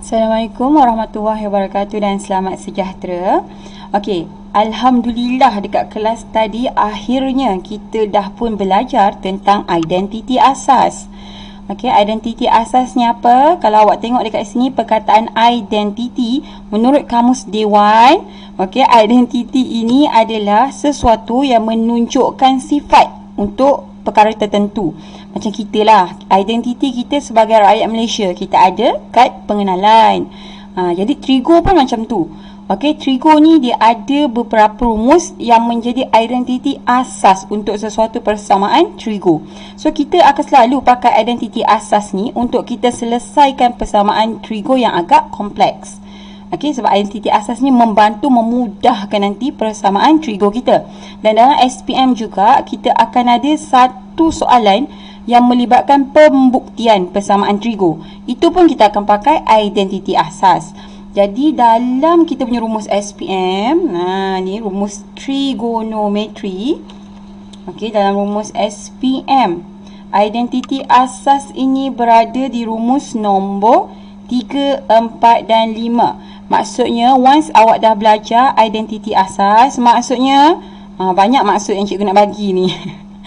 Assalamualaikum warahmatullahi wabarakatuh dan selamat sejahtera. Okey, alhamdulillah dekat kelas tadi akhirnya kita dah pun belajar tentang identiti asas. Okey, identiti asasnya apa? Kalau awak tengok dekat sini perkataan identiti menurut kamus Dewan, okey, identiti ini adalah sesuatu yang menunjukkan sifat untuk perkara tertentu. Macam kita lah, identiti kita sebagai rakyat Malaysia, kita ada kad pengenalan. Jadi Trigo pun macam tu. Okey, Trigo ni dia ada beberapa rumus yang menjadi identiti asas untuk sesuatu persamaan Trigo. So kita akan selalu pakai identiti asas ni untuk kita selesaikan persamaan Trigo yang agak kompleks. Okey, sebab identiti asas ni membantu memudahkan nanti persamaan Trigo kita. Dan dalam SPM juga kita akan ada satu soalan yang melibatkan pembuktian persamaan Trigo. Itu pun kita akan pakai identiti asas. Jadi dalam kita punya rumus SPM, ni rumus trigonometri. Okey, dalam rumus SPM, identiti asas ini berada di rumus nombor 3, 4 dan 5. Maksudnya once awak dah belajar identiti asas, maksudnya banyak maksud yang cikgu nak bagi ni.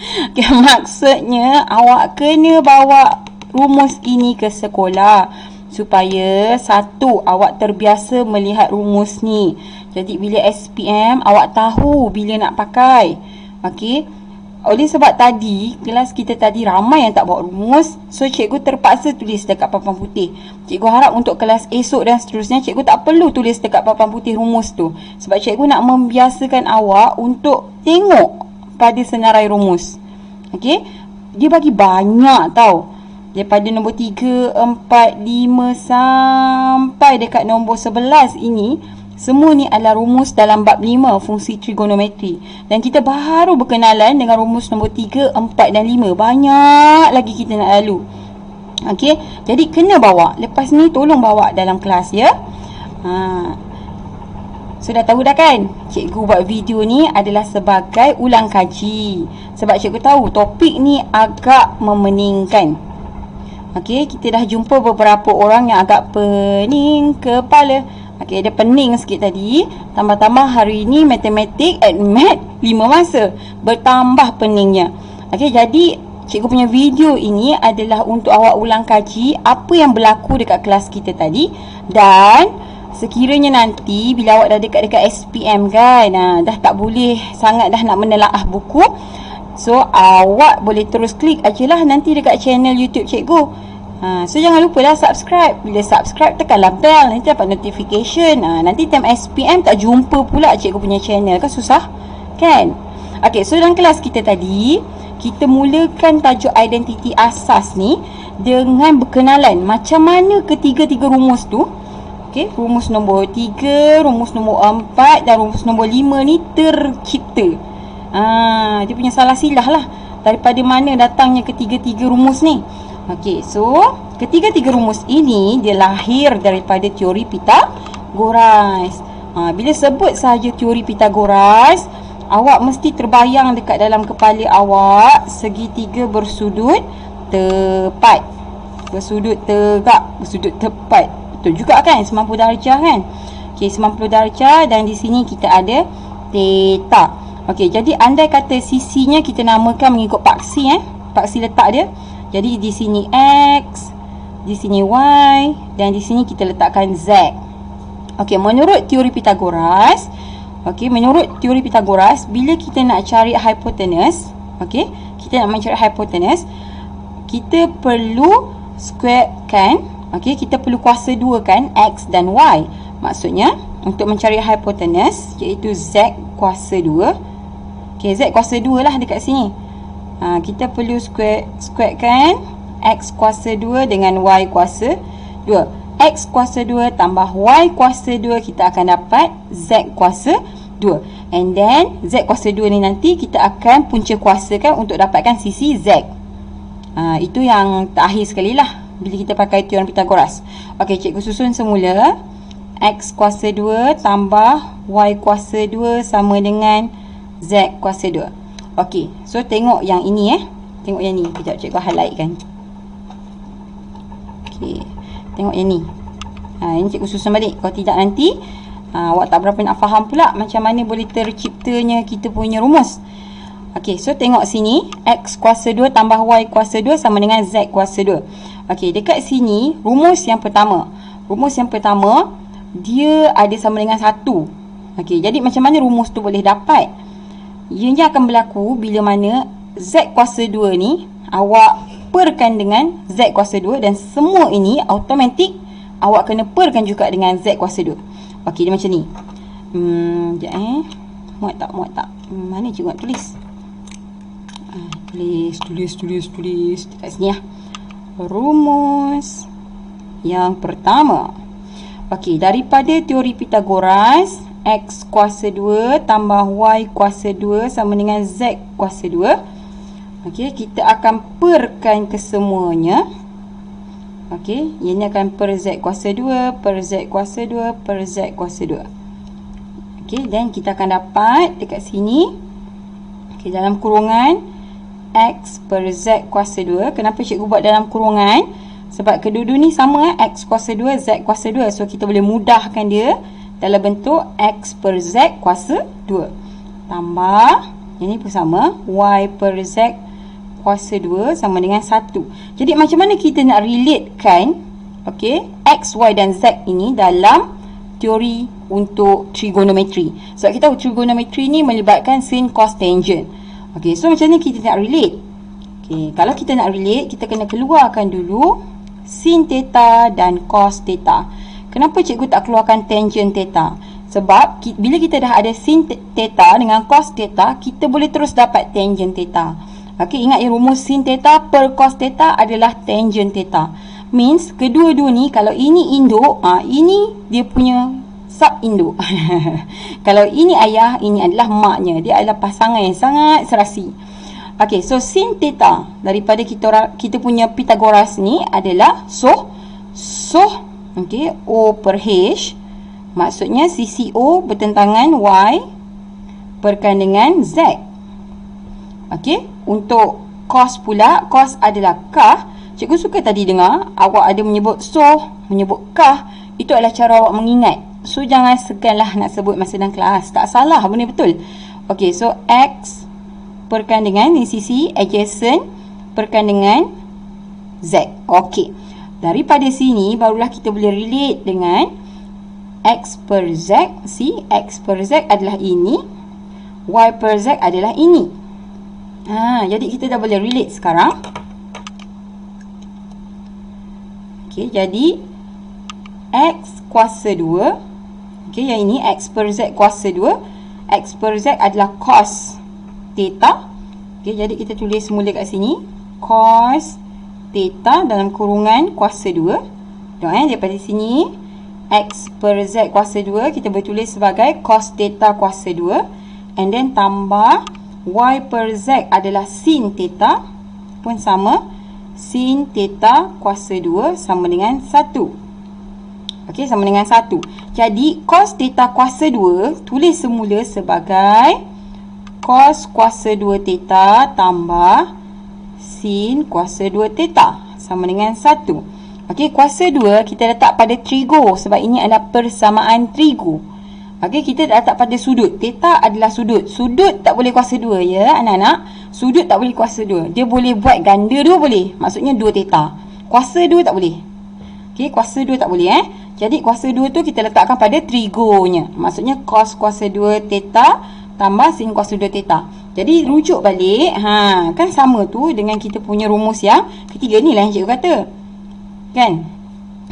Okay, maksudnya awak kena bawa rumus ini ke sekolah supaya satu, awak terbiasa melihat rumus ni. Jadi bila SPM awak tahu bila nak pakai. Okey, oleh sebab tadi kelas kita tadi ramai yang tak bawa rumus, so cikgu terpaksa tulis dekat papan putih. Cikgu harap untuk kelas esok dan seterusnya cikgu tak perlu tulis dekat papan putih rumus tu, sebab cikgu nak membiasakan awak untuk tengok pada senarai rumus. Okey, dia bagi banyak tau. Daripada nombor 3, 4, 5 sampai dekat nombor 11 ini, semua ni adalah rumus dalam bab 5 fungsi trigonometri. Dan kita baru berkenalan dengan rumus nombor 3, 4 dan 5. Banyak lagi kita nak lalu. Okey, jadi kena bawa. Lepas ni tolong bawa dalam kelas ya. Sudah tahu dah kan? Cikgu buat video ni adalah sebagai ulang kaji. Sebab cikgu tahu topik ni agak memeningkan. Okey, kita dah jumpa beberapa orang yang agak pening kepala. Okey, dia pening sikit tadi. Tambah-tambah hari ni matematik and math 5 masa. Bertambah peningnya. Okey, jadi cikgu punya video ini adalah untuk awak ulang kaji apa yang berlaku dekat kelas kita tadi. Dan sekiranya nanti bila awak dah dekat-dekat SPM kan, dah tak boleh sangat dah nak menelaah buku, so awak boleh terus klik ajalah nanti dekat channel YouTube cikgu. So jangan lupa lah subscribe. Bila subscribe tekanlah bell, nanti dapat notification. Nanti time SPM tak jumpa pula cikgu punya channel, kan susah kan? Okay, so dalam kelas kita tadi kita mulakan tajuk identiti asas ni dengan berkenalan macam mana ketiga-tiga rumus tu. Okay, rumus nombor 3, rumus nombor 4 dan rumus nombor 5 ni tercipta. Dia punya salah silah lah daripada mana datangnya ketiga-tiga rumus ni. Okay, so ketiga-tiga rumus ini dia lahir daripada teori Pythagoras. Bila sebut sahaja teori Pythagoras, awak mesti terbayang dekat dalam kepala awak segitiga bersudut tepat, bersudut tegak, bersudut tepat. Betul juga kan, 90 darjah kan. Okey, 90 darjah dan di sini kita ada theta. Okey, jadi andai kata sisinya kita namakan mengikut paksi paksi letak dia. Jadi di sini X, di sini Y dan di sini kita letakkan Z. Okey, menurut teori Pythagoras, bila kita nak cari hypotenuse, kita nak mencari hypotenuse, kita perlu squarekan. Okey, kita perlu kuasa 2 kan, X dan Y. Maksudnya, untuk mencari hypotenuse, iaitu Z kuasa 2. Okey, Z kuasa 2 lah dekat sini. Kita perlu squarekan X kuasa 2 dengan Y kuasa 2. X kuasa 2 tambah Y kuasa 2, kita akan dapat Z kuasa 2. And then, Z kuasa 2 ni nanti kita akan punca kuasakan untuk dapatkan sisi Z. Itu yang terakhir sekali lah bila kita pakai teorem Pythagoras. Okey, cikgu susun semula. X kuasa 2 tambah Y kuasa 2 sama dengan Z kuasa 2. Okey, so tengok yang ini Tengok yang ni. Kejap cikgu highlight kan. Okey, tengok yang ni. Ini cikgu susun balik. Kalau tidak nanti awak tak berapa nak faham pula macam mana boleh terciptanya kita punya rumus. Okey, so tengok sini, X kuasa 2 tambah Y kuasa 2 sama dengan Z kuasa 2. Okey, dekat sini rumus yang pertama. Rumus yang pertama dia ada sama dengan 1. Okey, jadi macam mana rumus tu boleh dapat? Ianya akan berlaku bila mana Z kuasa 2 ni awak perkan dengan Z kuasa 2 dan semua ini automatik awak kena perkan juga dengan Z kuasa 2. Okey, dia macam ni. Sekejap muat tak? Mana cikgu nak tulis? Tulis dekat sini lah. Rumus yang pertama. Okey, daripada teori Pythagoras, X kuasa 2 tambah Y kuasa 2 sama dengan Z kuasa 2. Okey, kita akan perkan kesemuanya. Okey, ini akan per Z kuasa 2, per Z kuasa 2, per Z kuasa 2. Okey, dan kita akan dapat dekat sini. Okey, dalam kurungan X per Z kuasa 2. Kenapa cikgu buat dalam kurungan? Sebab kedua-dua ni sama, X kuasa 2, Z kuasa 2. So, kita boleh mudahkan dia dalam bentuk X per Z kuasa 2. Tambah, ini pun sama, Y per Z kuasa 2 sama dengan 1. Jadi, macam mana kita nak relatekan okay, X, Y dan Z ini dalam teori untuk trigonometri? Sebab kita tahu trigonometri ni melibatkan sin, cos, tangent. Okay, so macam mana kita nak relate? Okay, kalau kita nak relate, kita kena keluarkan dulu sin theta dan cos theta. Kenapa cikgu tak keluarkan tangent theta? Sebab bila kita dah ada sin theta dengan cos theta, kita boleh terus dapat tangent theta. Okey, ingat ya, rumus sin theta per cos theta adalah tangent theta. Means kedua-dua ni kalau ini induk, ini dia punya sub induk. Kalau ini ayah, ini adalah maknya. Dia adalah pasangan yang sangat serasi. Okey, so sin theta daripada kita punya Pythagoras ni adalah okey, O per H. Maksudnya sisi O bertentangan Y perkan dengan Z. Okey, untuk cos pula, cos adalah kah. Cikgu suka tadi dengar awak ada menyebut menyebut kah. Itu adalah cara awak mengingat. So, jangan seganlah nak sebut masa dalam kelas. Tak salah, benda betul. Okey, so X perkan dengan ni sisi adjacent perkan dengan Z. Okey, daripada sini barulah kita boleh relate dengan X per Z. See, X per Z adalah ini, Y per Z adalah ini. Jadi kita dah boleh relate sekarang. Okey, jadi X kuasa 2. Okey, yang ini X per Z kuasa 2. X per Z adalah cos theta. Okey, jadi kita tulis mula kat sini cos theta dalam kurungan kuasa 2. Tengok daripada sini X per Z kuasa 2 kita boleh tulis sebagai cos theta kuasa 2. And then tambah Y per Z adalah sin theta, pun sama, sin theta kuasa 2 sama dengan 1. Okey, sama dengan 1. Jadi cos theta kuasa 2 tulis semula sebagai cos kuasa 2 theta tambah sin kuasa 2 theta sama dengan 1. Okey, kuasa 2 kita letak pada trigo sebab ini adalah persamaan trigo. Okey, kita letak pada sudut. Theta adalah sudut. Sudut tak boleh kuasa 2 ya anak-anak. Sudut tak boleh kuasa 2. Dia boleh buat ganda 2 boleh. Maksudnya 2 theta. Kuasa 2 tak boleh. Okey, kuasa 2 tak boleh Jadi kuasa 2 tu kita letakkan pada trigonya. Maksudnya cos kuasa 2 theta tambah sin kuasa 2 theta. Jadi rujuk balik, kan sama tu dengan kita punya rumus yang ketiga ni lah yang cikgu kata. Kan?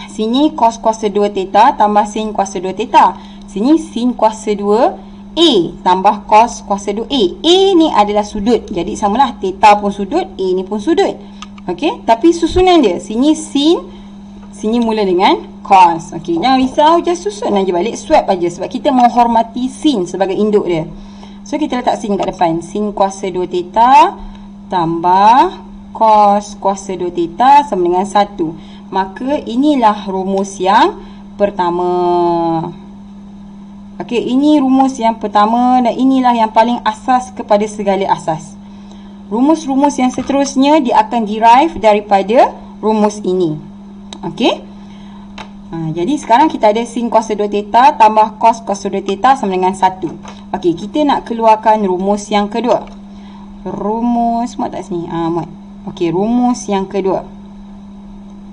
Sini cos kuasa 2 theta tambah sin kuasa 2 theta. Sini sin kuasa 2 A tambah cos kuasa 2A. A ni adalah sudut. Jadi samalah, theta pun sudut, A ni pun sudut. Okey, tapi susunan dia, sini sin, sini mula dengan cos. Okey, jangan risau, just susun aja balik, swap aja sebab kita menghormati sin sebagai induk dia. So kita letak sin kat depan. Sin kuasa 2 theta tambah cos kuasa 2 theta sama dengan 1. Maka inilah rumus yang pertama. Okey, ini rumus yang pertama dan inilah yang paling asas kepada segala asas. Rumus-rumus yang seterusnya dia akan derive daripada rumus ini. Okey. Jadi sekarang kita ada sin kuasa 2 theta tambah cos kuasa 2 theta sama dengan 1. Okey, kita nak keluarkan rumus yang kedua. Rumus, muat tak sini? Muat. Okey, rumus yang kedua.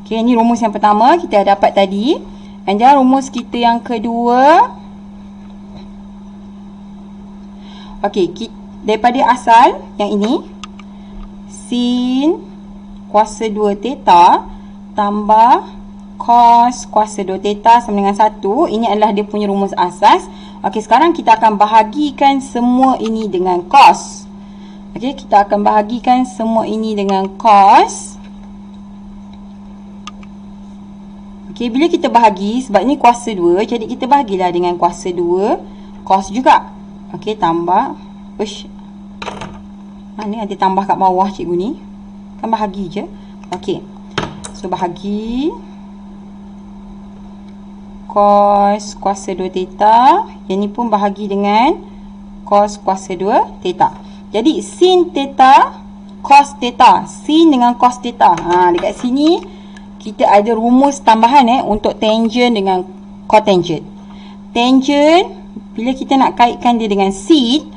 Okey, ni rumus yang pertama kita dapat tadi. And then rumus kita yang kedua. Okey, daripada asal yang ini, sin kuasa 2 theta tambah cos kuasa 2 theta sama dengan 1. Ini adalah dia punya rumus asas. Okey, sekarang kita akan bahagikan semua ini dengan cos. Okey, kita akan bahagikan semua ini dengan cos. Okey, bila kita bahagi, sebab ni kuasa 2, jadi kita bahagilah dengan kuasa 2 cos juga. Okey, tambah. Mana ada tambah kat bawah cikgu ni? Kan bahagi je. Okey. So, bahagi cos kuasa 2 theta. Yang ni pun bahagi dengan cos kuasa 2 theta. Jadi sin theta cos theta. Sin dengan cos theta. Dekat sini kita ada rumus tambahan untuk tangent dengan cotangent. Tangent, bila kita nak kaitkan dia dengan sin,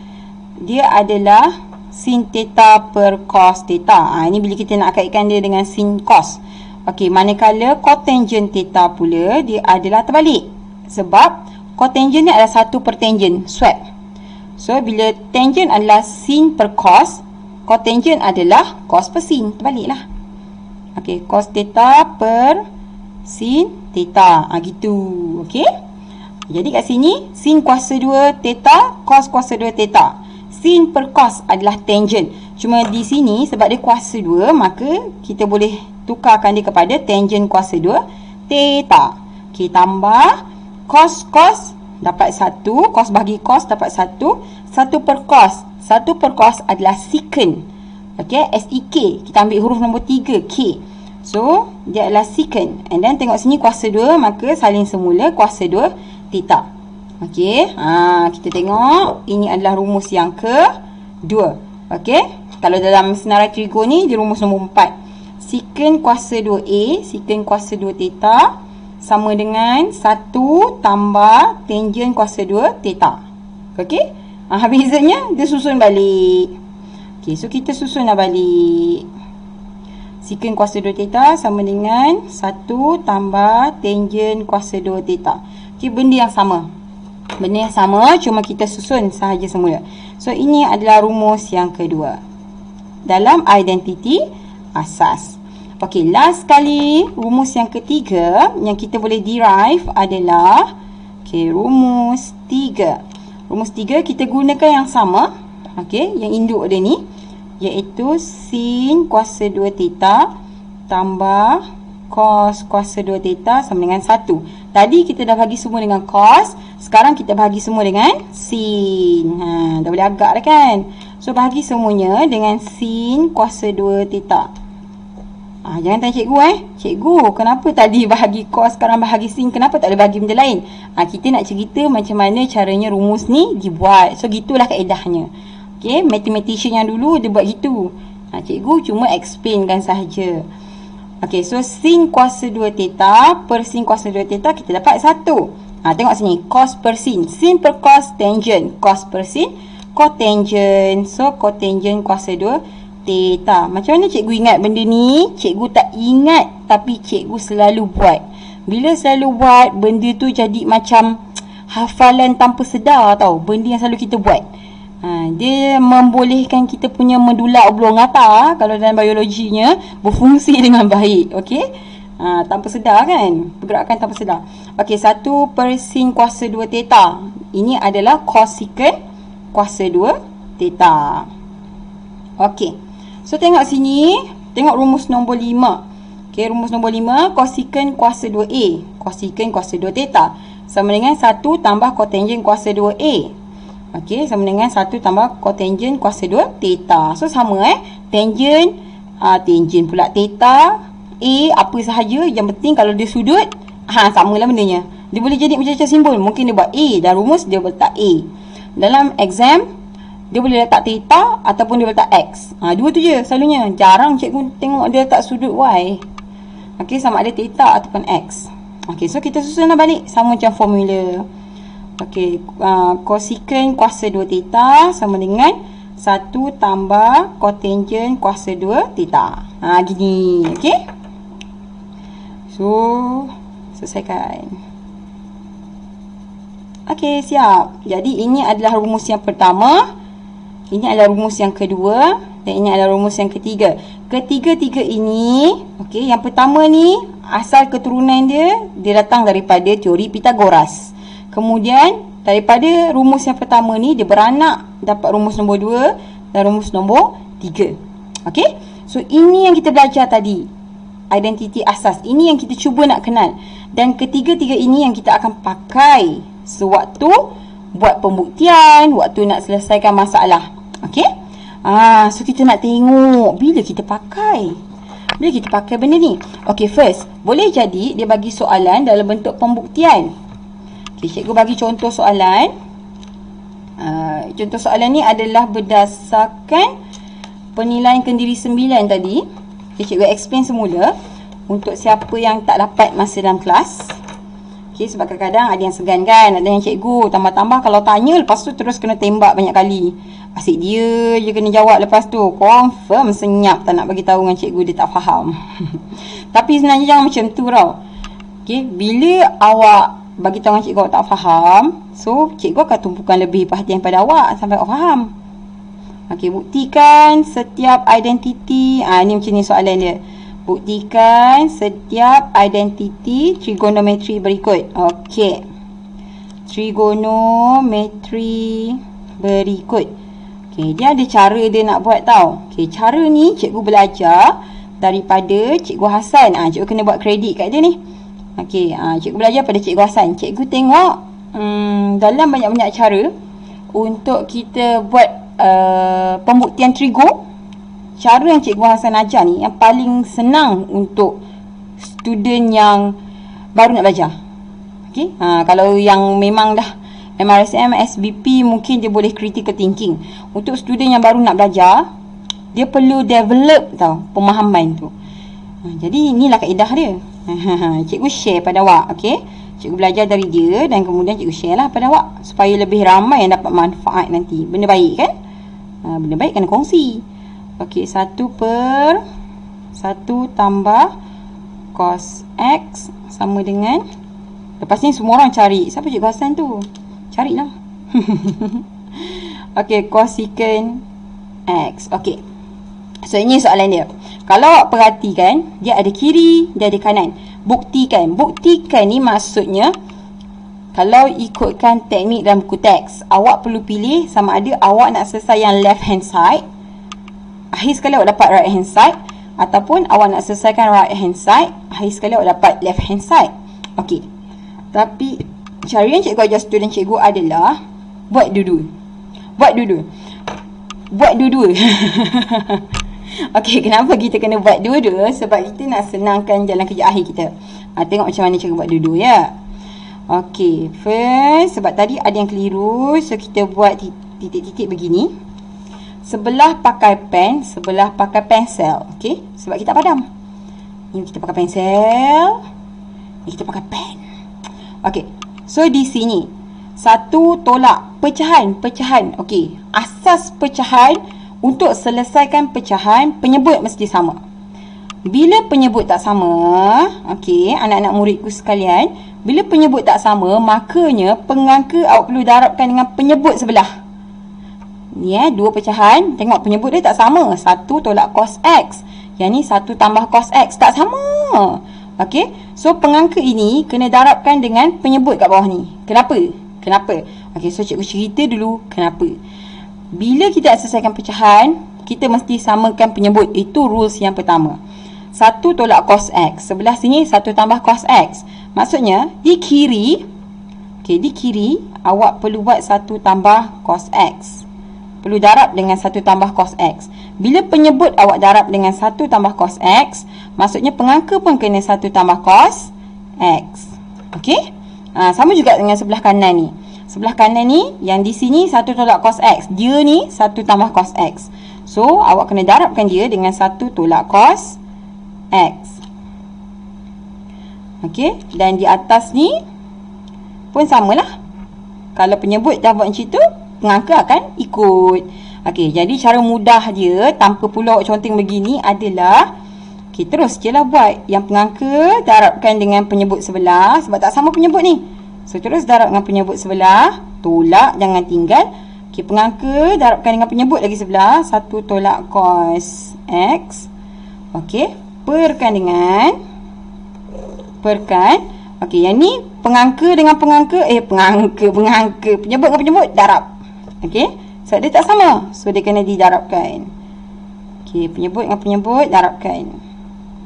dia adalah sin theta per cos theta. Ini bila kita nak kaitkan dia dengan sin cos. Okey, manakala cotangent theta pula, dia adalah terbalik. Sebab cotangent ni adalah 1 per tangent, swap. So, bila tangent adalah sin per cos, cotangent adalah cos per sin. Terbaliklah. Okey, cos theta per sin theta. Gitu. Okey. Jadi kat sini, sin kuasa 2 theta, cos kuasa 2 theta. Sin per cos adalah tangent. Cuma di sini, sebab dia kuasa 2, maka kita boleh tukarkan dia kepada tangent kuasa 2 theta. Okey, tambah cos dapat 1, cos bagi cos dapat 1, 1 per cos. 1 per cos adalah secant. Okey, SEK. Kita ambil huruf nombor 3, K. So, dia adalah secant. And then tengok sini kuasa 2, maka salin semula kuasa 2 theta. Okey, kita tengok ini adalah rumus yang kedua. Okey, kalau dalam senarai trigo ni dia rumus nombor 4. Secant kuasa 2A, secant kuasa 2 theta sama dengan 1 tambah tangent kuasa 2 theta. Okey, bezanya dia susun balik. Okey, so kita susunlah balik. Secant kuasa 2 theta sama dengan 1 tambah tangent kuasa 2 theta. Okey, benda yang sama. Benda yang sama, cuma kita susun sahaja semula. So, ini adalah rumus yang kedua dalam identiti asas. Okey, last sekali, rumus yang ketiga yang kita boleh derive adalah rumus 3. Rumus 3 kita gunakan yang sama. Okey, yang induk dia ni, iaitu sin kuasa 2 theta tambah cos kuasa 2 theta sama dengan 1. Tadi kita dah bagi semua dengan cos, sekarang kita bahagi semua dengan sin. Dah boleh agak dah kan? So, bahagi semuanya dengan sin kuasa 2 theta. Jangan tanya cikgu Cikgu, kenapa tadi bahagi cos, sekarang bahagi sin? Kenapa tak boleh bahagi benda lain? Kita nak cerita macam mana caranya rumus ni dibuat. So, gitulah kaedahnya. Okay, mathematician yang dulu dia buat gitu. Cikgu cuma explainkan sahaja. Okey, so sin kuasa 2 theta per sin kuasa 2 theta kita dapat 1. Tengok sini, cos per sin. Sin per cos, tangent. Cos per sin, cotangent. So, cotangent kuasa 2 theta. Macam mana cikgu ingat benda ni? Cikgu tak ingat, tapi cikgu selalu buat. Bila selalu buat, benda tu jadi macam hafalan tanpa sedar tau. Benda yang selalu kita buat. Dia membolehkan kita punya medulla oblongata, kalau dalam biologinya, berfungsi dengan baik. Okey, tanpa sedar kan, pergerakan tanpa sedar. Okey, 1 per sin kuasa 2 theta. Ini adalah cosecant kuasa 2 theta. Okey, so tengok sini, tengok rumus nombor 5. Okey, rumus nombor 5, cosecant kuasa 2A, cosecant kuasa 2 theta sama dengan 1 tambah cotangent kuasa 2A. Okey, sama dengan 1 tambah cotangent kuasa 2 theta. So, sama tangent, tangent pula theta, A, apa sahaja. Yang penting kalau dia sudut, samalah bendanya. Dia boleh jadi macam-macam simbol. Mungkin dia buat A, dan rumus dia letak A. Dalam exam, dia boleh letak theta ataupun dia letak X. Dua tu je selalunya. Jarang cikgu tengok dia letak sudut Y. Okey, sama ada theta ataupun X. Okey, so kita susunlah balik sama macam formula. Okey, kosekuen kuasa 2 theta sama dengan 1 tambah kotangen kuasa 2 theta. Gini. Okey. So, selesaikan. Okey, siap. Jadi, ini adalah rumus yang pertama. Ini adalah rumus yang kedua. Dan ini adalah rumus yang ketiga. Ketiga-tiga ini, okey, yang pertama ni, asal keturunan dia datang daripada teori Pythagoras. Kemudian, daripada rumus yang pertama ni, dia beranak dapat rumus nombor 2 dan rumus nombor 3. Okey? So, ini yang kita belajar tadi. Identiti asas. Ini yang kita cuba nak kenal. Dan ketiga-tiga ini yang kita akan pakai sewaktu buat pembuktian, waktu nak selesaikan masalah. Okey? So, kita nak tengok bila kita pakai. Bila kita pakai benda ni. Okey, first. Boleh jadi dia bagi soalan dalam bentuk pembuktian. Cikgu bagi contoh soalan. Contoh soalan ni adalah berdasarkan penilaian kendiri 9 tadi. Cikgu explain semula untuk siapa yang tak dapat masa dalam kelas. Sebab kadang-kadang ada yang segan kan, ada yang cikgu tambah-tambah kalau tanya lepas tu terus kena tembak banyak kali. Asyik dia je kena jawab lepas tu. Confirm senyap tak nak bagi tahu dengan cikgu dia tak faham. Tapi sebenarnya jangan macam tu tau. Bila awak bagi tahu dengan cikgu awak tak faham, so cikgu akan tumpukan lebih perhatian pada awak sampai awak faham. Buktikan setiap identiti. Ni macam ni soalan dia. Buktikan setiap identiti trigonometri berikut. Trigonometri berikut. Dia ada cara dia nak buat tau. Cara ni cikgu belajar daripada Cikgu Hasan. Cikgu kena buat kredit kat dia ni. Cikgu belajar pada Cikgu Hasan. Cikgu tengok dalam banyak-banyak cara untuk kita buat pembuktian trigo. Cara yang Cikgu Hasan ajar ni yang paling senang untuk student yang baru nak belajar. Kalau yang memang dah MRSM, SBP mungkin dia boleh critical thinking. Untuk student yang baru nak belajar, dia perlu develop tau pemahaman tu. Jadi inilah kaedah dia. Cikgu share pada awak. Cikgu belajar dari dia dan kemudian cikgu share lah pada awak supaya lebih ramai yang dapat manfaat nanti. Benda baik kan? Benda baik kena kongsi. 1 per 1 tambah cos X sama dengan, lepas ni semua orang cari. Siapa Cikgu Hasan tu? Carilah. Kosekuen X. So ini soalan dia. Kalau awak perhatikan, dia ada kiri, dia ada kanan. Buktikan. Buktikan ni maksudnya, kalau ikutkan teknik dalam buku teks, awak perlu pilih sama ada awak nak selesai yang left hand side, akhir sekali awak dapat right hand side, ataupun awak nak selesaikan right hand side, akhir sekali awak dapat left hand side. Tapi cara yang cikgu ajar student cikgu adalah buat dua-dua. Kenapa kita kena buat dua-dua? Sebab kita nak senangkan jalan kerja akhir kita. Tengok macam mana cikgu buat dua-dua ya. First, sebab tadi ada yang keliru, so kita buat titik-titik begini. Sebelah pakai pen, sebelah pakai pensel. Sebab kita padam. Ini kita pakai pensel, ini kita pakai pen. So di sini 1 tolak pecahan. Asas pecahan, untuk selesaikan pecahan, penyebut mesti sama. Bila penyebut tak sama, anak-anak muridku sekalian, bila penyebut tak sama, makanya pengangka awak perlu darabkan dengan penyebut sebelah. Ni 2 pecahan, tengok penyebut dia tak sama. 1 tolak cos X, yang ni 1 tambah cos X, tak sama. So pengangka ini kena darabkan dengan penyebut kat bawah ni. Kenapa? So cikgu cerita dulu kenapa. Bila kita selesaikan pecahan, kita mesti samakan penyebut. Itu rules yang pertama. 1 tolak cos X, sebelah sini 1 tambah cos X. Maksudnya di kiri, di kiri awak perlu buat 1 tambah cos X. Perlu darab dengan 1 tambah cos X. Bila penyebut awak darab dengan 1 tambah cos X, maksudnya pengangka pun kena 1 tambah cos X. Sama juga dengan sebelah kanan ni. Sebelah kanan ni, yang di sini 1 tolak cos X. Dia ni 1 tambah cos X. So, awak kena darabkan dia dengan 1 tolak cos X. Okey, dan di atas ni pun samalah. Kalau penyebut dah buat macam tu, pengangka akan ikut. Okey, jadi cara mudah dia tanpa pula conteng begini adalah terus je lah buat. Yang pengangka darabkan dengan penyebut sebelah sebab tak sama penyebut ni. So terus darab dengan penyebut sebelah, tolak jangan tinggal. Okey, pengangka darabkan dengan penyebut lagi sebelah, 1 tolak cos X. Okey, perkan. Okey, yang ni pengangka dengan pengangka, penyebut dengan penyebut darab. Okey, sebab dia tak sama, so dia kena didarabkan. Okey, penyebut dengan penyebut darabkan.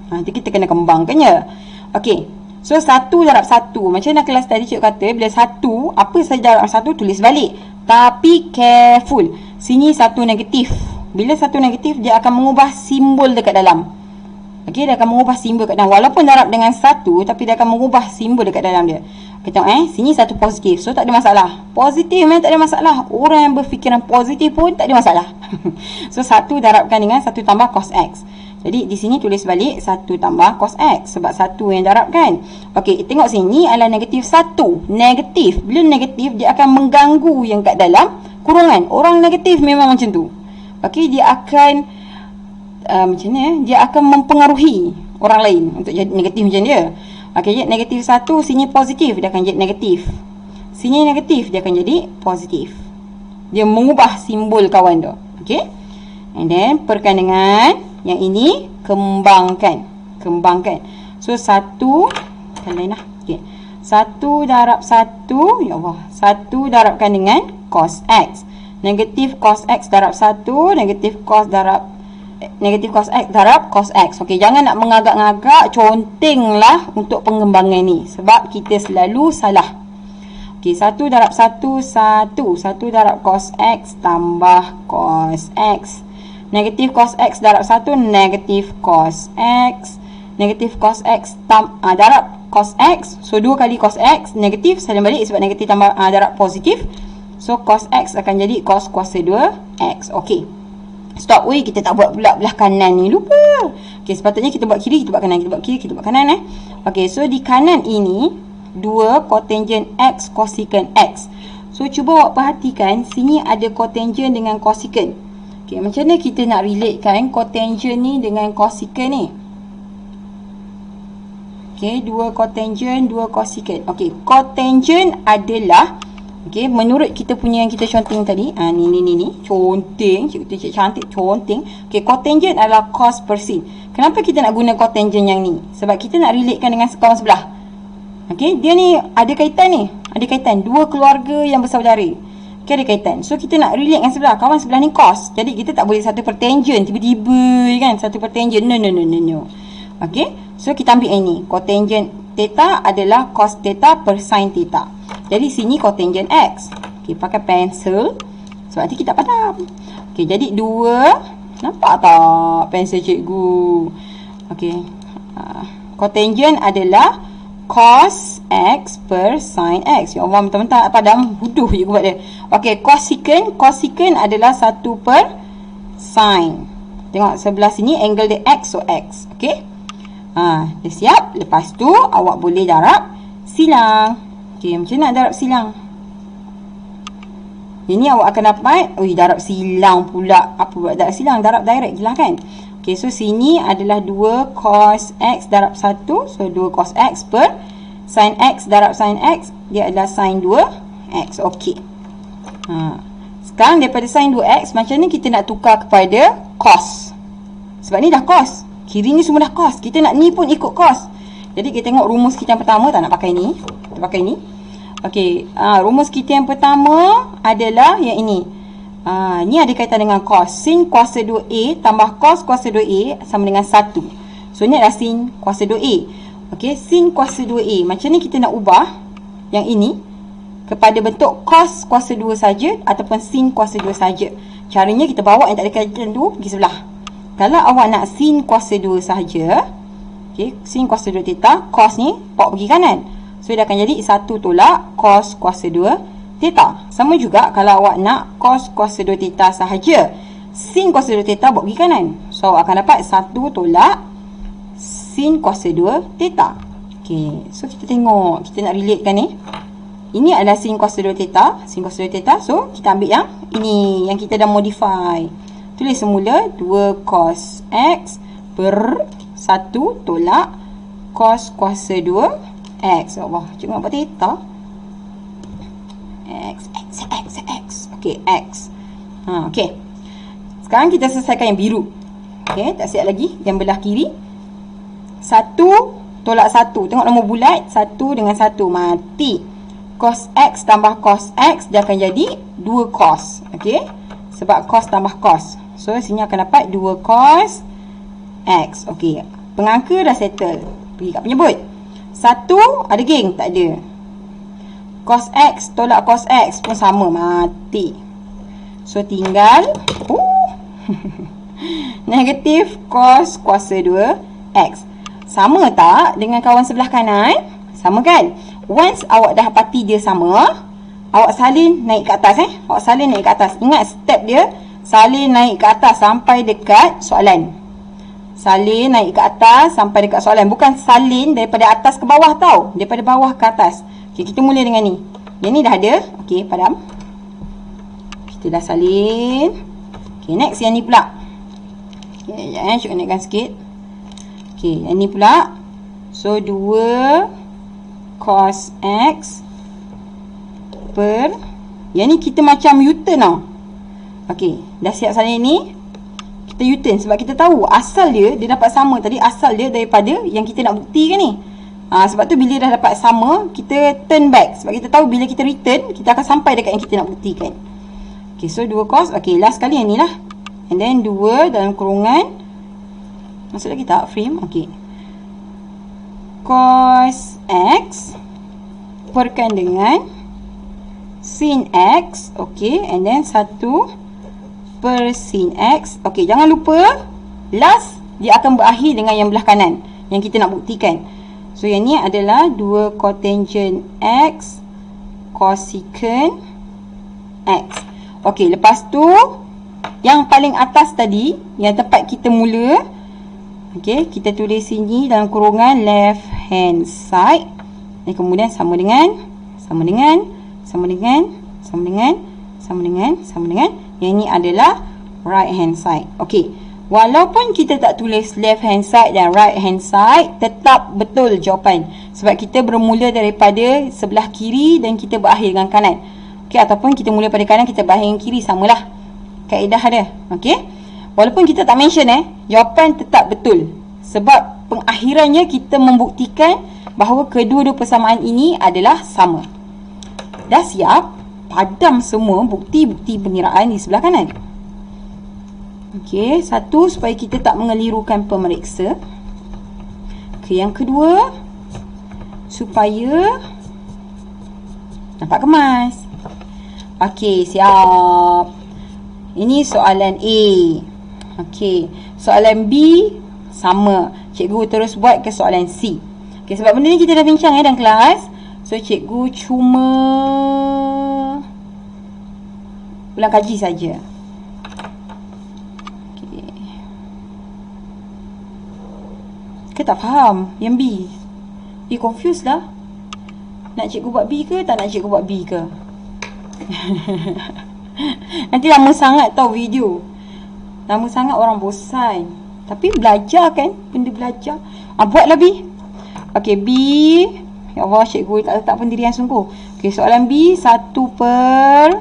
Nanti kita kena kembangkannya. Okey, so 1 darab 1. Macam mana kelas tadi cikgu kata, bila 1, apa saja darab 1 tulis balik. Tapi careful, sini 1 negatif. Bila 1 negatif, dia akan mengubah simbol dekat dalam. Okey, dia akan mengubah simbol dekat dalam. Walaupun darab dengan 1, tapi dia akan mengubah simbol dekat dalam dia. Kita tengok sini 1 positif, so tak ada masalah. Positif memang tak ada masalah. Orang yang berfikiran positif pun tak ada masalah. So 1 darabkan dengan 1 tambah cos X. Jadi di sini tulis balik 1 tambah cos X sebab 1 yang darabkan. Okey, tengok sini adalah negatif 1. Negatif, bila negatif dia akan mengganggu yang kat dalam kurungan. Orang negatif memang macam tu. Okey, dia akan macam ni, dia akan mempengaruhi orang lain untuk jadi negatif macam dia. Okey, negatif 1, sini positif, dia akan jadi negatif. Sini negatif, dia akan jadi positif. Dia mengubah simbol kawan tu. Okey, and then perkan dengan yang ini, kembangkan. So 1 lain lah. Okey, 1 darab 1, ya Allah, 1 darabkan dengan cos X. Negatif cos X darab 1, negatif cos X darab cos X. Okey, jangan nak mengagak-ngagak, contenglah untuk pengembangan ni sebab kita selalu salah. Okey, 1 darab 1, 1 darab cos X tambah cos X. Negatif cos X darab 1, negatif cos X. Negatif cos X darab cos X. So 2 kali cos X, negatif, salin balik sebab negatif tambah darab positif. So cos X akan jadi cos kuasa 2X. Okey, stop. Kita tak buat pula belah kanan ni, lupa. Okey, sepatutnya kita buat kiri, kita buat kanan, kita buat kiri, kita buat kanan. Okey, so di kanan ini 2 kotangen X cosecant X. So cuba awak perhatikan, sini ada kotangen dengan cosecant. Okey, macam mana kita nak relatekan kotangen ni dengan cosecant ni? Okey, 2 kotangen, 2 cosecant. Okey, kotangen adalah, okey, menurut kita punya yang kita conteng tadi, ni conteng, cikgu cantik conteng. Okey, kotangen adalah cos per sin. Kenapa kita nak guna kotangen yang ni? Sebab kita nak relatekan dengan kawan sebelah. Okey, dia ni ada kaitan ni, ada kaitan, 2 keluarga yang bersaudara. Okay, ada kaitan. So kita nak relate dengan sebelah, kawan sebelah ni cos. Jadi kita tak boleh 1 per tangent tiba-tiba kan, 1 per tangent. No. Okey, so kita ambil ini, kotangen theta adalah cos theta per sin theta. Jadi sini kotangen X. Okey, pakai pensel sebab nanti kita padam. Okey, jadi 2, nampak tak pensel cikgu? Okey, kotangen adalah cos X per sin X. Ya Allah, teman-teman tak padam, huduh je buat dia. Okey, cosecant adalah 1 per sin. Tengok sebelah sini angle dia X, so X. Okey, dah siap. Lepas tu awak boleh darab silang. Okey, macam nak darab silang? Ini awak akan dapat, darab silang pula. Apa buat darab silang? Darab direct je lah kan. Okey, so sini adalah 2 cos X darab 1. So 2 cos X per sin X darab sin X, dia adalah sin 2X. Okey, sekarang daripada sin 2X, macam ni kita nak tukar kepada cos. Sebab ni dah cos, kiri ni semua dah cos, kita nak ni pun ikut cos. Jadi kita tengok rumus kita yang pertama. Tak nak pakai ni, kita pakai ni. Okey, rumus kita yang pertama adalah yang ini. Ni ada kaitan dengan cos. Sin kuasa 2A tambah cos kuasa 2A sama dengan 1. So ni adalah sin kuasa 2A. Okey, sin kuasa 2A. Macam ni kita nak ubah yang ini kepada bentuk cos kuasa 2 saja ataupun sin kuasa 2 saja. Caranya kita bawa yang tak ada kaitan tu pergi sebelah. Kalau awak nak sin kuasa 2 saja, okey, sin kuasa 2 theta, cos ni bawa pergi kanan. So dia akan jadi 1 tolak cos kuasa 2 theta. Sama juga kalau awak nak cos kuasa 2 theta sahaja, sin kuasa 2 theta bawa pergi kanan. So awak akan dapat 1 tolak sin kuasa 2 theta. Okey, so kita tengok, kita nak relatekan ni. Ini adalah sin kuasa 2 theta, sin kuasa 2 theta. So, kita ambil yang ini, yang kita dah modify. Tulis semula 2 cos X per 1 tolak cos kuasa 2 X. Allah, cikgu nak buat theta. X. Okey, X. Okey. Sekarang kita selesaikan yang biru. Okey, tak siap lagi. Yang belah kiri. 1 tolak 1. Tengok nombor bulat. 1 dengan 1. Mati. Cos X tambah cos X, dia akan jadi 2 cos. Okey. Sebab cos tambah cos. So, sini akan dapat 2 cos X. Okey. Pengangka dah settle. Pergi kat penyebut. 1 ada geng? Tak ada. Cos X tolak cos X pun sama. Mati. So, tinggal negatif cos kuasa 2X. Sama tak dengan kawan sebelah kanan? Sama kan? Once awak dah pati dia sama, awak salin naik ke atas. Awak salin naik ke atas. Ingat step dia, salin naik ke atas sampai dekat soalan. Salin naik ke atas sampai dekat soalan. Bukan salin daripada atas ke bawah tau. Daripada bawah ke atas. Okay, kita mula dengan ni. Yang ni dah ada. Okay, padam. Kita dah salin. Okay, next yang ni pula. Okay, cuba naikkan sikit. Okay, yang ni pula. So, 2 cos X per, yang ni kita macam U-turn tau. Okay, dah siap salin ni. Kita U-turn sebab kita tahu asal dia dapat sama. Tadi asal dia daripada yang kita nak buktikan ni. Sebab tu bila dah dapat sama, kita turn back. Sebab kita tahu bila kita return, kita akan sampai dekat yang kita nak buktikan. Okay, so 2 cos. Okay, last kali yang ni lah. And then 2 dalam kurungan. Masuk lagi tak frame? Okay. Cos X perkan dengan sin X. Okay, and then 1 per sin X. Okay, jangan lupa last dia akan berakhir dengan yang belah kanan yang kita nak buktikan. So, yang ni adalah 2 cotangent X cosecant X. Okay, lepas tu yang paling atas tadi, yang tempat kita mula, okay, kita tulis sini dalam kurungan left hand side. Dan kemudian sama dengan yang ni adalah right hand side. Okay, walaupun kita tak tulis left hand side dan right hand side, tetap betul jawapan. Sebab kita bermula daripada sebelah kiri dan kita berakhir dengan kanan. Okay, ataupun kita mula pada kanan, kita berakhir dengan kiri, samalah kaedah dia. Okay, walaupun kita tak mention jawapan tetap betul. Sebab pengakhirannya kita membuktikan bahawa kedua-dua persamaan ini adalah sama. Dah siap? Padam semua bukti-bukti pengiraan di sebelah kanan. Okey, satu, supaya kita tak mengelirukan pemeriksa. Okey, yang kedua, supaya nampak kemas. Okey, siap. Ini soalan A. Okey, soalan B sama. Cikgu terus buat ke soalan C. Okey, sebab benda ni kita dah bincang dalam kelas. So, cikgu cuma ulang kaji saja. Okey. Ke tak faham yang B? Confused lah. Nak cikgu buat B ke tak nak cikgu buat B ke? Nanti lama sangat tau video. Lama sangat orang bosan. Tapi belajar kan, benda belajar. Buatlah B. Okey, B. Ya Allah, cikgu tak letak pendirian sungguh. Okey, soalan B, 1 per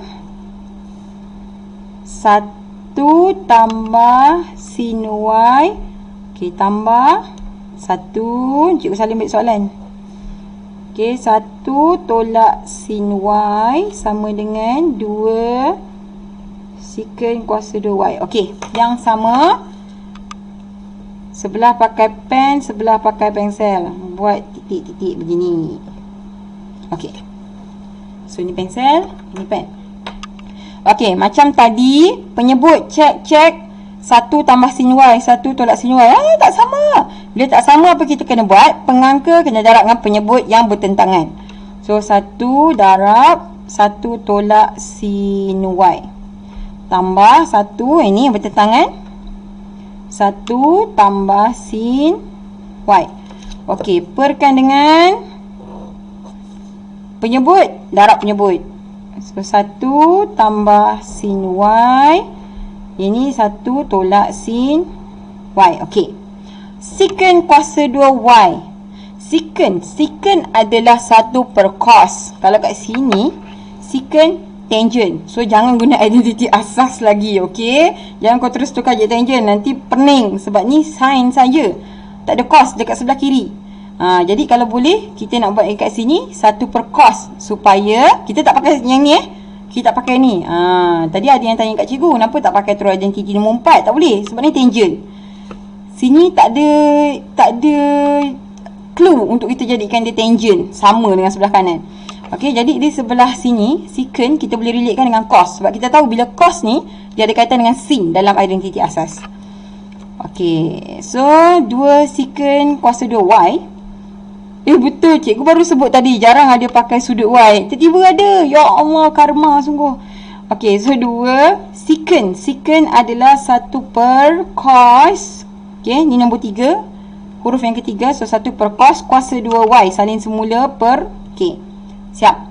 1 tambah sin Y. Okey, tambah 1. Cikgu salin balik soalan. Okey, 1 tolak sin Y sama dengan 2 secant kuasa 2Y. Okey, yang sama. Sebelah pakai pen, sebelah pakai pensel. Buat titik-titik begini. Okey. So, ini pensel, ini pen. Okey, macam tadi, penyebut cek 1 tambah sin Y, 1 tolak sin Y. Tak sama. Bila tak sama, apa kita kena buat? Pengangka kena darab dengan penyebut yang bertentangan. So, 1 darab 1 tolak sin Y. Tambah 1, ini yang bertentangan. 1 tambah sin Y. Okey, perkan dengan penyebut, darab penyebut. So 1 tambah sin Y. Ini 1 tolak sin Y. Okey. Secant kuasa 2Y. Secant adalah 1 per cos. Kalau kat sini secant tangent. So jangan guna identiti asas lagi, okey? Jangan kau terus tukar je tangent, nanti pening sebab ni sin saja. Tak ada cos dekat sebelah kiri. Jadi kalau boleh kita nak buat dekat sini 1 per cos supaya kita tak pakai yang ni kita tak pakai ni. Tadi ada yang tanya kat cikgu, kenapa tak pakai true identity nombor 4? Tak boleh sebab ni tangent. Sini tak ada clue untuk kita jadikan dia tangent sama dengan sebelah kanan. Okey, jadi di sebelah sini secant kita boleh relatekan dengan cos sebab kita tahu bila cos ni dia ada kaitan dengan sin dalam identiti asas. Okey, so 2 secant kuasa 2Y. Betul, cikgu baru sebut tadi jarang ada pakai sudut Y. Tiba-tiba ada. Ya Allah, karma sungguh. Okey, so 2 secant. Secant adalah 1 per cos. Okey, ni nombor 3. Huruf yang ketiga, so 1 per cos kuasa 2Y. Salin semula per. Okey, siap.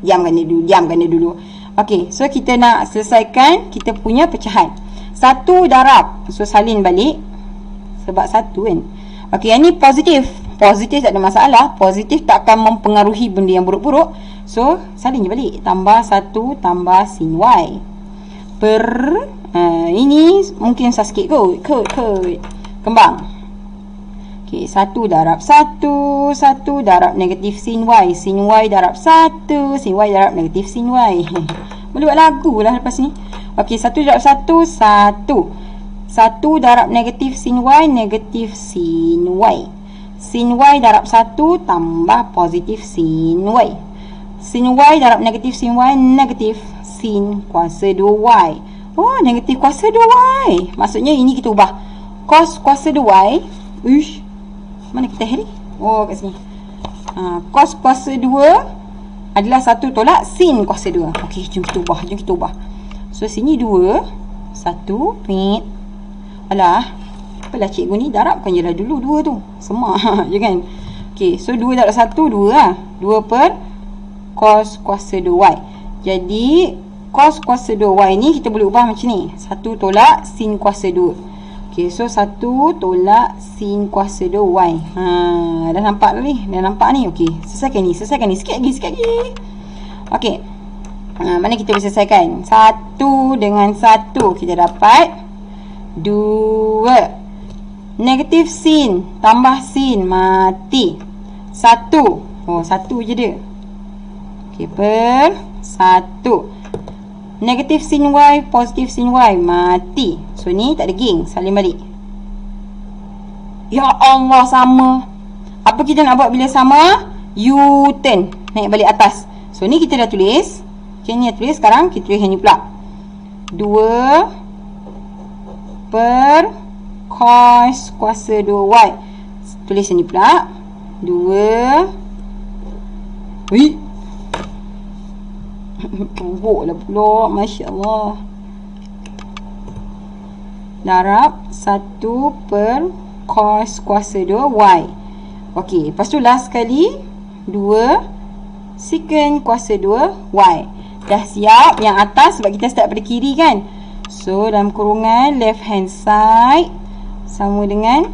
Diamkan dia dulu. Okey, so kita nak selesaikan kita punya pecahan. 1 darab. So salin balik. Sebab 1 kan. Okey, yang ni positif. Positif tak ada masalah. Positif tak akan mempengaruhi benda yang buruk-buruk. So, salin je balik. Tambah 1 tambah sin Y. Per, ini mungkin susah sikit kot. Kembang. Okey, 1 darab 1. 1 darab negatif sin Y. Sin Y darab 1. Sin Y darab negatif sin Y. Boleh buat lagu lah lepas ni. Okey, 1 darab 1. 1. 1 darab negatif sin Y. Negatif sin Y. Sin Y darab 1 tambah positif sin Y. Sin Y darab negatif sin Y. Negatif sin kuasa 2Y. Oh, negatif kuasa 2Y. Maksudnya ini kita ubah cos kuasa 2Y. Uish, mana kita hari? Oh, kat sini. Cos kuasa 2 adalah 1 tolak sin kuasa 2. Okey, jom kita ubah. So, sini 2. 1. Pit. Alah, apalah cikgu ni darabkan je lah dulu 2 tu. Semak je kan. Okey, so 2 darab 1 2 lah. 2 per cos kuasa 2Y. Jadi cos kuasa 2Y ni kita boleh ubah macam ni. 1 tolak sin kuasa 2. Okey, so 1 tolak sin kuasa 2Y. Dah nampak ni. Okey, selesaikan ni. Sikit lagi. Okey. Mana kita boleh selesaikan? 1 dengan 1 kita dapat 2. Negatif sin tambah sin mati. 1. Oh, 1 je dia. Okey, per 1. Negatif sin Y, positif sin Y mati. So ni tak ada geng, salin balik. Ya Allah, sama. Apa kita nak buat bila sama? U-turn, naik balik atas. So ni kita dah tulis. Okey, ni dah tulis. Sekarang kita tulis yang ni pula. 2 per cos kuasa 2Y. Tulis ni pula 2. Wih, teruk lah pula. Masya Allah. Darab 1 per cos kuasa 2Y. Okey, lepas tu last sekali 2 secant kuasa 2Y. Dah siap yang atas sebab kita start pada kiri kan. So dalam kurungan left hand side sama dengan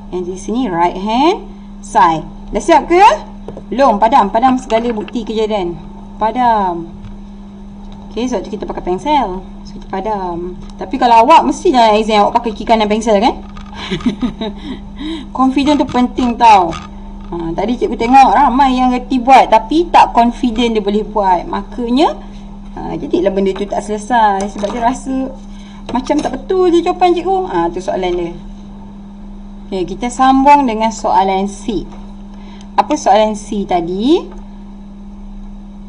yang di sini right hand side. Dah siap ke? Belum. Padam segala bukti kejadian. Padam. Okey, sebab tu kita pakai pensel. So kita padam. Tapi kalau awak mesti dalam exam awak pakai kiri kanan pensel kan? Confident tu penting tau. Tadi cikgu tengok ramai yang reti buat tapi tak confident dia boleh buat. Makanya jadilah benda tu tak selesai sebab dia rasa macam tak betul je jawapan cikgu. Tu soalan dia. Okay, kita sambung dengan soalan C. Apa soalan C tadi?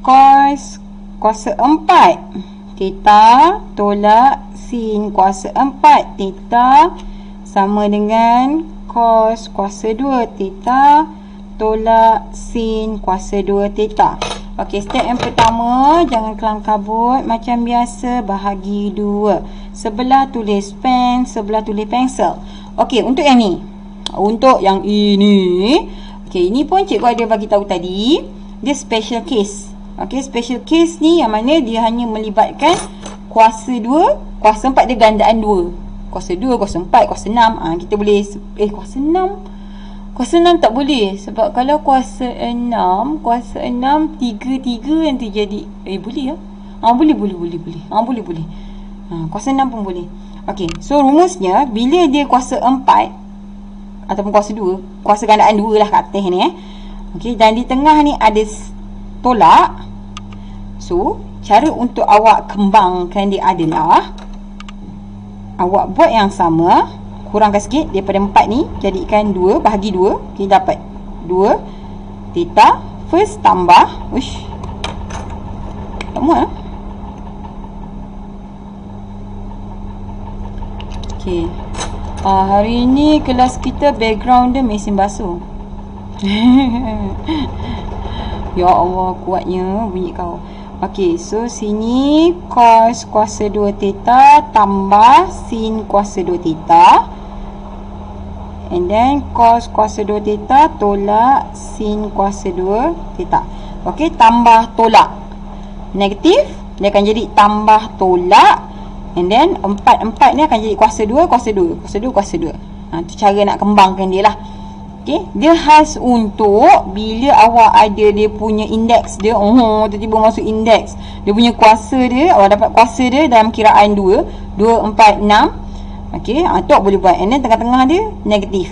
Cos kuasa 4 theta tolak sin kuasa 4 theta sama dengan cos kuasa 2 theta tolak sin kuasa 2 theta. Okey, step yang pertama, jangan kelam kabut. Macam biasa, bahagi 2. Sebelah tulis pen, sebelah tulis pensel. Okey, untuk yang ni. Untuk yang ini. Okey, ini pun cikgu ada bagi tahu tadi. Dia special case. Okey, special case ni yang mana dia hanya melibatkan kuasa 2, kuasa 4 dia gandaan 2. Kuasa 2, kuasa 4, kuasa 6. Kita boleh kuasa 6. Kuasa 6 tak boleh. Sebab kalau kuasa 6 3 nanti jadi boleh lah. Boleh. Boleh. Kuasa 6 pun boleh. Okey, so rumusnya bila dia kuasa 4 ataupun kuasa 2, kuasa gandaan 2 lah kat atas ni Okey, dan di tengah ni ada tolak. So, cara untuk awak kembangkan dia adalah awak buat yang sama, kurangkan sikit daripada 4 ni, jadikan 2, bahagi 2. Okey, dapat 2 theta. First tambah, tak muat. Okey, hari ni kelas kita background dia mesin basuh. Ya Allah, kuatnya bunyi kau. Okey, so sini cos kuasa 2 theta tambah sin kuasa 2 theta. And then cos kuasa 2 theta tolak sin kuasa 2 theta. Okey, tambah tolak. Negatif, dia akan jadi tambah tolak. And then 4 ni akan jadi kuasa 2, kuasa 2. Kuasa 2, kuasa 2. Itu cara nak kembangkan dia lah. Okey, dia khas untuk bila awak ada dia punya indeks dia. Tiba-tiba masuk indeks. Dia punya kuasa dia, awak dapat kuasa dia dalam kiraan 2, 4, 6. Okey, tu awak boleh buat. And then tengah-tengah dia negatif.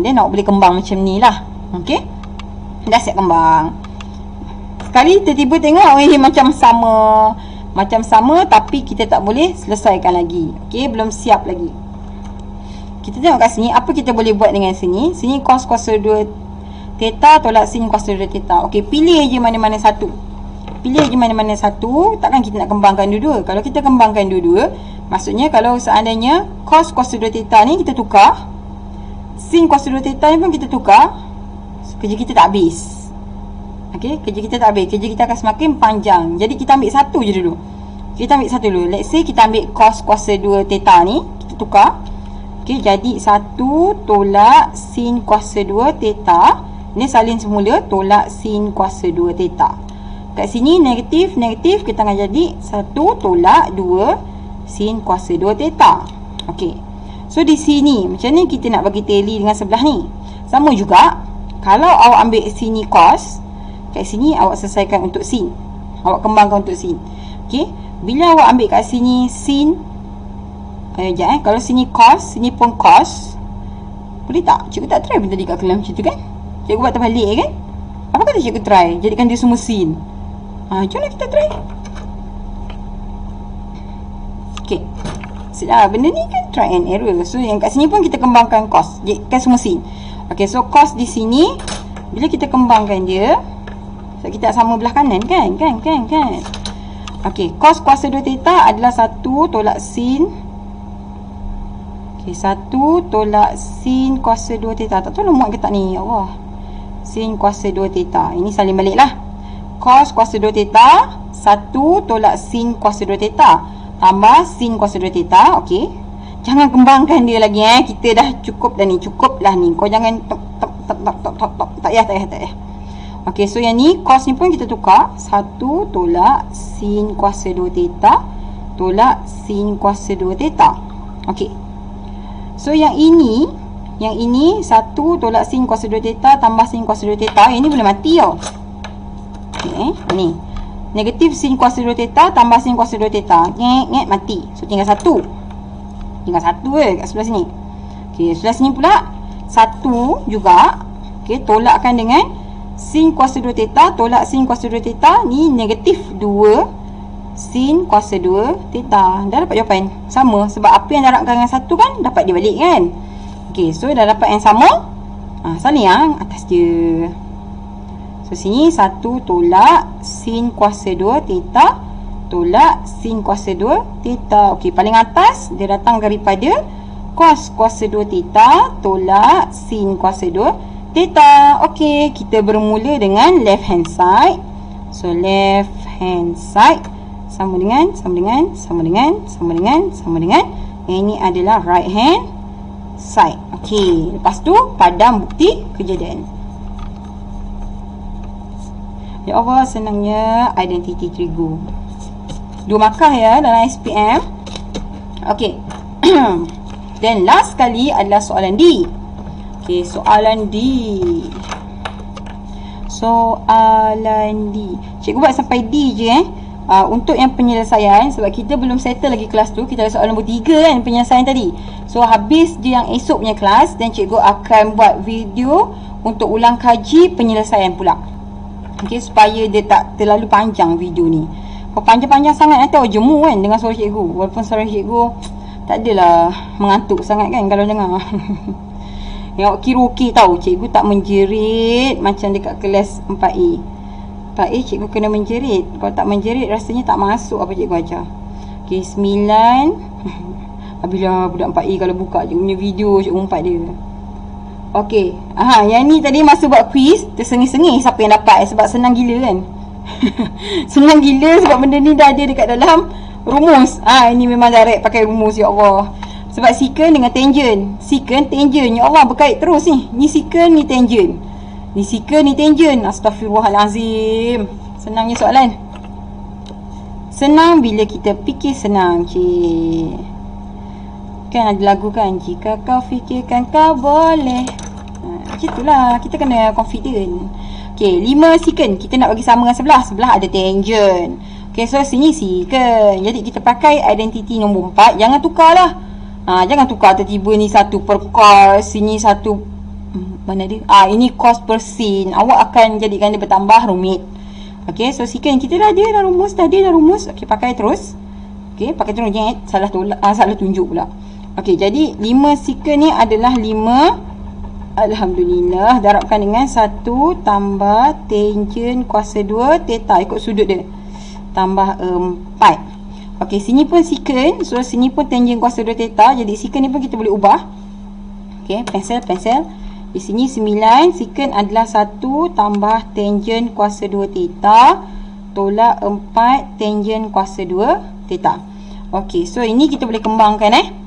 Dia nak boleh kembang macam ni lah. Okey, dah siap kembang. Sekali tiba-tiba tengok macam sama tapi kita tak boleh selesaikan lagi. Okey, belum siap lagi. Kita tengok kat sini apa kita boleh buat dengan sini. Sini cos kuasa 2 theta tolak sin kuasa 2 theta. Okey, pilih je mana-mana satu. Takkan kita nak kembangkan dua-dua. Kalau kita kembangkan dua-dua, maksudnya kalau seandainya cos kuasa 2 theta ni kita tukar, sin kuasa 2 theta ni pun kita tukar, kerja kita tak habis. Okey, kerja kita tak habis. Kerja kita akan semakin panjang. Jadi kita ambil satu je dulu. Let's say kita ambil cos kuasa 2 theta ni, kita tukar. Okey, jadi 1 tolak sin kuasa 2 theta. Ini salin semula, tolak sin kuasa 2 theta. Kat sini negatif, kita akan jadi 1 tolak 2 sin kuasa 2 theta. Okey, so di sini macam ni kita nak bagi tally dengan sebelah ni. Sama juga, kalau awak ambil sini cos, kat sini awak selesaikan untuk sin. Awak kembangkan untuk sin. Okey, bila awak ambil kat sini sin, kalau sini cos, sini pun cos, boleh tak? Cikgu tak try pun tadi kat kelas macam tu kan? Cikgu buat terbalik kan? Apa kata cikgu try? Jadikan dia semua sin. Jom lah kita try. Okey, benda ni kan try and error. So yang kat sini pun kita kembangkan cos, jadikan semua sin. Okey, so cos di sini bila kita kembangkan dia, so kita sama belah kanan kan? Okey, cos kuasa 2 theta adalah 1 tolak sin. Okey, 1 tolak sin kuasa 2 theta. Tak tahu muat ke tak ni, ya Allah. Sin kuasa 2 theta. Ini salin balik lah. Cos kuasa 2 theta 1 tolak sin kuasa 2 theta tambah sin kuasa 2 theta. Okey, jangan kembangkan dia lagi kita dah cukup dah ni. Cukup lah ni. Kau jangan tak payah. Okey, so yang ni cos ni pun kita tukar. 1 tolak sin kuasa 2 theta tolak sin kuasa 2 theta. Okey, so yang ini 1 tolak sin kuasa 2 theta tambah sin kuasa 2 theta. Yang ni boleh mati tau. Okey, ni negatif sin kuasa 2 theta tambah sin kuasa 2 theta. Mati. So tinggal 1 kat sebelah sini. Okey, sebelah sini pula 1 juga. Okey, tolakkan dengan sin kuasa 2 theta tolak sin kuasa 2 theta. Ni negatif 2 sin kuasa 2 theta. Dah dapat jawapan sama. Sebab apa yang darabkan dengan 1 kan, dapat dia balik kan. Okey, so dah dapat yang sama. Salin yang atas dia. So sini 1 tolak sin kuasa 2 theta tolak sin kuasa 2 theta. Okey, paling atas dia datang daripada cos kuasa 2 theta tolak sin kuasa 2 theta. Okey, kita bermula dengan left hand side. So left hand side sama dengan ini adalah right hand side. Okey, lepas tu padam bukti kejadian. Ya Allah, senangnya identity trigo. 2 markah ya dalam SPM. Okey. Dan last kali adalah soalan D. Okey, soalan D. Cikgu buat sampai D je untuk yang penyelesaian, sebab kita belum settle lagi kelas tu. Kita ada soalan nombor 3 kan, penyelesaian tadi. So habis je yang esok punya kelas, dan cikgu akan buat video untuk ulang kaji penyelesaian pula. Okey, supaya dia tak terlalu panjang video ni. Kalau panjang-panjang sangat nanti awak jemu kan dengan suara cikgu. Walaupun suara cikgu tak adalah mengantuk sangat kan kalau dengar. Yang awak kira okey tau, cikgu tak menjerit macam dekat kelas 4A. 4A cikgu kena menjerit. Kalau tak menjerit rasanya tak masuk apa cikgu ajar. Okey, 9. Apabila budak 4A kalau buka cikgu punya video, cikgu umpat dia. Okey, yang ni tadi masa buat quiz tersengih-sengih siapa yang dapat sebab senang gila kan. Senang gila sebab benda ni dah ada dekat dalam rumus. Ini memang direct pakai rumus, ya Allah. Sebab secant dengan tangent. Secant, tangent. Ya Allah, berkait terus ni. Ni secant, ni tangent. Ni secant, ni tangent. Astaghfirullahalazim. Senangnya soalan. Senang bila kita fikir senang, cik. Kan ada lagu kan, jika kau fikirkan kau boleh. Macam itulah, kita kena confident. Okay, 5 secant kita nak bagi sama dengan sebelah. Sebelah ada tangent. Okay, so sini secant. Jadi kita pakai identity nombor 4. Jangan tukar lah. Jangan tukar tiba-tiba ni 1 per cos, sini 1 mana dia? Ini cos per sin. Awak akan jadikan dia bertambah rumit. Okay, so secant kita dah ada dah rumus. Okay, pakai terus. Okay, pakai terus. Salah tunjuk pula. Okay, jadi 5 secant ni adalah 5. Alhamdulillah, darabkan dengan 1 tambah tangent kuasa 2 theta, ikut sudut dia, tambah 4. Okey, sini pun secant, so sini pun tangent kuasa 2 theta. Jadi secant ni pun kita boleh ubah. Okey, pensel. Di sini 9, secant adalah 1 tambah tangent kuasa 2 theta tolak 4 tangent kuasa 2 theta. Okey, so ini kita boleh kembangkan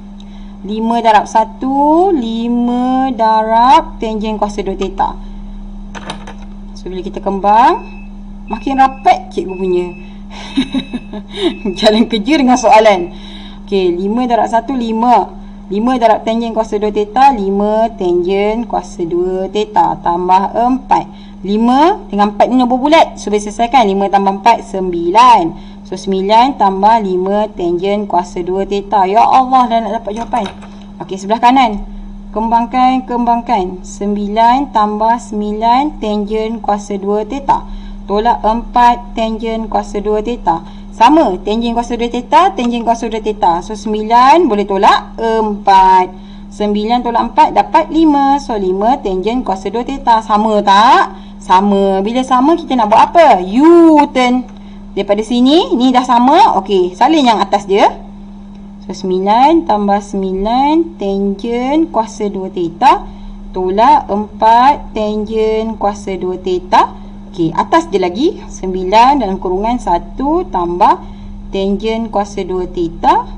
5 darab 1, 5 darab tangent kuasa 2 theta. So bila kita kembang, makin rapat cikgu punya jalan kerja dengan soalan. Okey, 5 darab 1, 5. 5 darab tangent kuasa 2 theta, 5 tangent kuasa 2 theta tambah 4. 5 dengan 4 ni nombor bulat. So boleh selesaikan. 5 tambah 4, 9. So 9 tambah 5 tangent kuasa 2 theta. Ya Allah, dah nak dapat jawapan. Okey, sebelah kanan. Kembangkan. 9 tambah 9 tangent kuasa 2 theta tolak 4 tangent kuasa 2 theta. Sama, tangent kuasa 2 theta, tangent kuasa 2 theta. So 9 boleh tolak 4. 9 tolak 4 dapat 5. So 5 tangent kuasa 2 theta. Sama tak? Sama. Bila sama kita nak buat apa? U-turn. Daripada sini, ni dah sama. Okey, salin yang atas dia. So 9 tambah 9 tangent kuasa 2 theta tolak 4 tangent kuasa 2 theta. Okey, atas dia lagi 9 dalam kurungan 1 tambah tangent kuasa 2 theta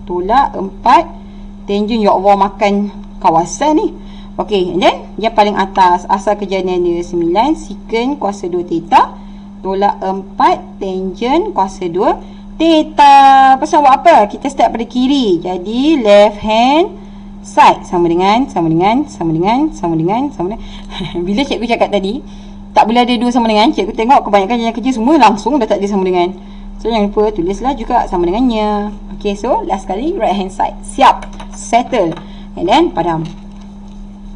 tolak 4 tangent. Ya Allah, makan kawasan ni. Okey, and then yang paling atas asal kejadian dia 9 secant kuasa 2 theta tolak 4 tangent kuasa 2 theta. Pasal buat apa? Kita start pada kiri. Jadi left hand side sama dengan bila cikgu cakap tadi tak boleh ada 2 sama dengan, cikgu tengok kebanyakan yang kerja semua langsung dah tak ada sama dengan. So jangan lupa tulislah juga sama dengannya. Okay, so last kali right hand side. Siap, settle, and then padam.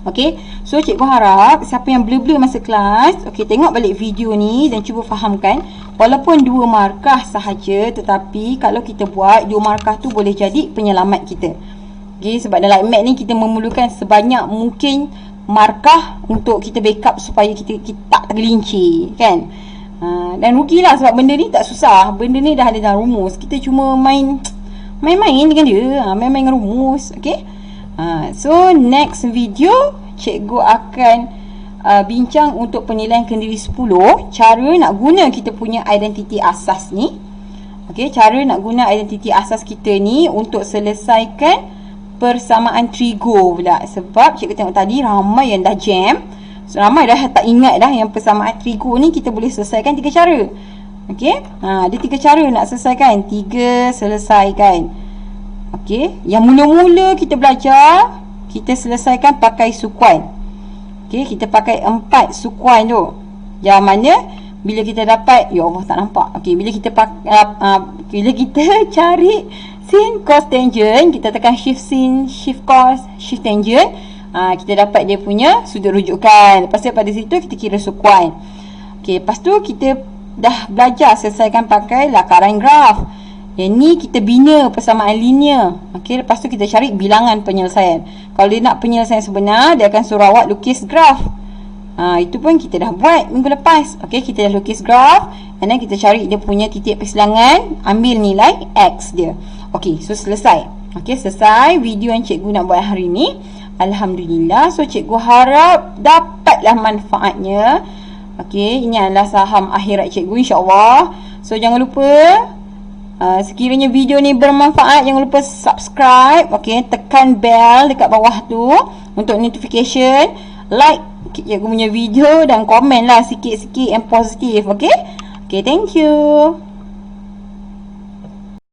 Okay, so cikgu harap siapa yang blur-blur masa kelas, okay, tengok balik video ni dan cuba fahamkan. Walaupun 2 markah sahaja, tetapi kalau kita buat 2 markah tu boleh jadi penyelamat kita. Okay, sebab dalam mat ni kita memerlukan sebanyak mungkin markah untuk kita backup supaya kita tak tergelincir kan. Dan rugilah sebab benda ni tak susah. Benda ni dah ada dalam rumus. Kita cuma main-main dengan dia, main-main dengan rumus. Okay. So next video cikgu akan bincang untuk penilaian kendiri 10, cara nak guna kita punya identiti asas ni. Okey, cara nak guna identiti asas kita ni untuk selesaikan persamaan trigo pula. Sebab cikgu tengok tadi ramai yang dah jam. So, ramai dah tak ingat dah yang persamaan trigo ni kita boleh selesaikan 3 cara. Okey, ada 3 cara nak selesaikan. 3 selesaikan. Okey, yang mula-mula kita belajar, kita selesaikan pakai sukuan. Okey, kita pakai 4 sukuan tu. Yang mana bila kita dapat, ya Allah tak nampak. Okey, bila kita cari sin, cos, tangent, kita tekan shift sin, shift cos, shift tangent, kita dapat dia punya sudut rujukan. Lepas tu pada situ kita kira sukuan. Okey, lepas tu kita dah belajar selesaikan pakai lakaran graf. Yang ni kita bina persamaan linear. Okey, lepas tu kita cari bilangan penyelesaian. Kalau dia nak penyelesaian sebenar, dia akan suruh awak lukis graf. Itu pun kita dah buat minggu lepas. Okey, kita dah lukis graf, and then kita cari dia punya titik persilangan, ambil nilai X dia. Okey, so selesai. Okey, selesai video yang cikgu nak buat hari ni. Alhamdulillah. So cikgu harap dapatlah manfaatnya. Okey, ini adalah saham akhirat cikgu, insya-Allah. So jangan lupa, sekiranya video ni bermanfaat, jangan lupa subscribe. Okey, tekan bell dekat bawah tu untuk notification. Like cikgu punya video dan komen lah sikit-sikit yang positif. Okey, thank you.